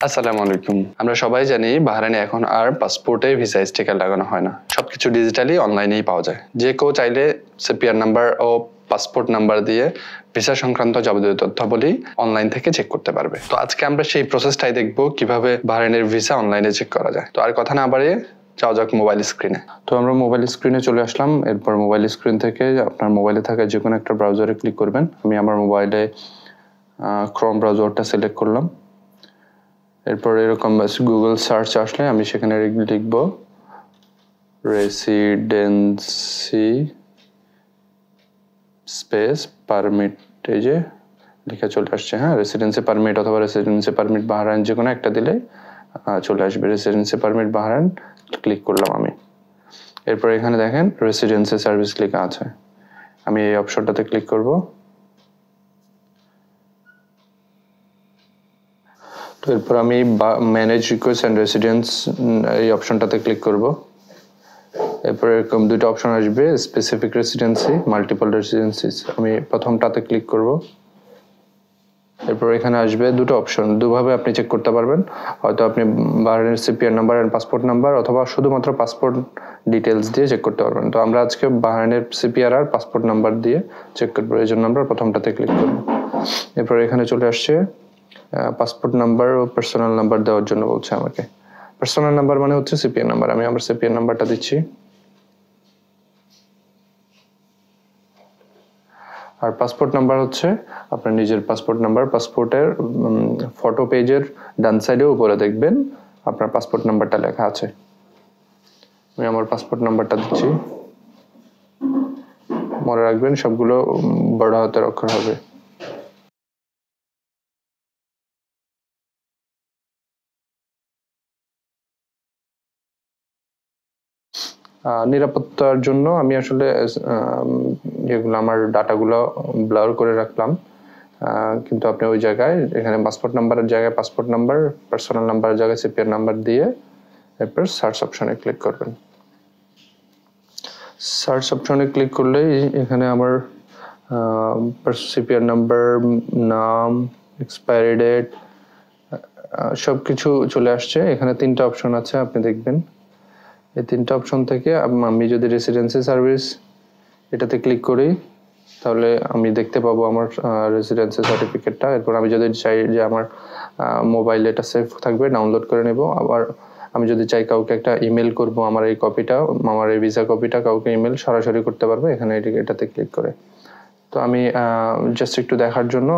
আসসালামু আলাইকুম। আমরা সবাই জানি বাহরাইনে এখন আর পাসপোর্টে ভিসা স্টিকার লাগানো হয় না, সবকিছু ডিজিটালি অনলাইনেই পাওয়া যায়। যে কেউ চাইলে সিপিআর নাম্বার ও পাসপোর্ট নাম্বার দিয়ে ভিসা সংক্রান্ত যাবতীয় তথ্যাবলী অনলাইন থেকে চেক করতে পারবে। তো আজকে আমরা সেই প্রসেসটাই দেখব কিভাবে বাহরাইনের ভিসা অনলাইনে চেক করা যায়। তো আর কথা না বাড়িয়ে যাওয়া যাক মোবাইল স্ক্রিনে। তো আমরা মোবাইল স্ক্রিনে চলে আসলাম। এরপর মোবাইল স্ক্রিন থেকে আপনার মোবাইলে থাকা যে কোনো একটা ব্রাউজারে ক্লিক করবেন। আমি আমার মোবাইলে ক্রোম ব্রাউজারটা সিলেক্ট করলাম। এরপর এরকম গুগল সার্চ আসলে আমি সেখানে লিখব রেসিডেন্সি স্পেস পারমিট, এই যে লেখা চলে আসছে। হ্যাঁ, রেসিডেন্সি পারমিট অথবা রেসিডেন্সি পারমিট বাহরাইন যে কোনো একটা দিলে চলে আসবে। রেসিডেন্সি পারমিট বাহরাইন ক্লিক করলাম আমি। এরপর এখানে দেখেন রেসিডেন্সি সার্ভিস লেখা আছে, আমি এই অপশনটাতে ক্লিক করব। তো এরপর আমি ম্যানেজ রিকোয়েস্ট অ্যান্ড রেসিডেন্স এই অপশনটাতে ক্লিক করব। এরপর এরকম দুটো অপশন আসবে, স্পেসিফিক রেসিডেন্সি, মাল্টিপল রেসিডেন্সিস। আমি প্রথমটাতে ক্লিক করব। এরপর এখানে আসবে দুটো অপশন, দুভাবে আপনি চেক করতে পারবেন। হয়তো আপনি বাহরাইনের CPR number and passport number অথবা শুধুমাত্র পাসপোর্ট ডিটেলস দিয়ে চেক করতে পারবেন। তো আমরা আজকে বাহরাইনের সিপিআর আর পাসপোর্ট নাম্বার দিয়ে চেক করব, এই জন্য আমরা প্রথমটাতে ক্লিক করব। এরপর এখানে চলে আসছে পাসপোর্ট নাম্বার ও পার্সোনাল নাম্বার দেওয়ার জন্য বলছে আমাকে। পার্সোনাল নাম্বার মানে হচ্ছে সিপিআর নাম্বার, আমি আমার সিপিআর নাম্বারটা দিচ্ছি। আর পাসপোর্ট নাম্বার হচ্ছে আপনার নিজের পাসপোর্ট নাম্বার। পাসপোর্টের ফটো পেজের ডান সাইডে উপরে দেখবেন আপনার পাসপোর্ট নাম্বারটা লেখা আছে। আমি আমার পাসপোর্ট নাম্বারটা দিচ্ছি। মনে রাখবেন সবগুলো বড় হাতের অক্ষর হবে। নিরাপত্তার জন্য আমি আসলে যেগুলো আমার ডাটাগুলো ব্লার করে রাখলাম, কিন্তু আপনি ওই জায়গায় এখানে পাসপোর্ট নাম্বারের জায়গায় পাসপোর্ট নাম্বার, পার্সোনাল নাম্বারের জায়গায় সিপিআর নাম্বার দিয়ে এরপর সার্চ অপশনে ক্লিক করবেন। সার্চ অপশনে ক্লিক করলেই এখানে আমার সিপিআর নাম্বার, নাম, এক্সপায়ারি ডেট সব কিছু চলে আসছে। এখানে তিনটা অপশন আছে, আপনি দেখবেন। এই তিনটা অপশন থেকে আমি যদি রেসিডেন্সি সার্ভিস এটাতে ক্লিক করি তাহলে আমি দেখতে পাবো আমার রেসিডেন্সি সার্টিফিকেটটা। এরপর আমি যদি চাই যে আমার মোবাইলে এটা সেভ থাকবে, ডাউনলোড করে নেব। আবার আমি যদি চাই কাউকে একটা ইমেল করব, আমার এই কপিটা, আমার এই ভিসা কপিটা কাউকে ইমেল সরাসরি করতে পারবো এখানে এটাতে ক্লিক করে। তো আমি জাস্ট একটু দেখার জন্য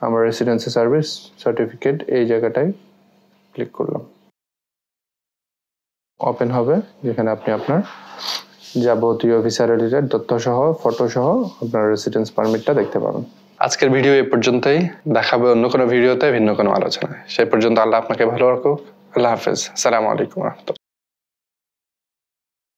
আমার রেসিডেন্সি সার্ভিস সার্টিফিকেট এই জায়গাটায় ক্লিক করলাম। ওপেন হবে, যেখানে আপনি আপনার যাবতীয় ভিসা রিলেটেড তথ্য সহ, ফটো সহ আপনার রেসিডেন্স পারমিটটা দেখতে পাবেন। আজকের ভিডিও এই পর্যন্তই, দেখাবে অন্য কোনো ভিডিওতে ভিন্ন কোনো আলোচনায়। সেই পর্যন্ত আল্লাহ আপনাকে ভালো রাখুক। আল্লাহ হাফেজ। আসসালামু আলাইকুম।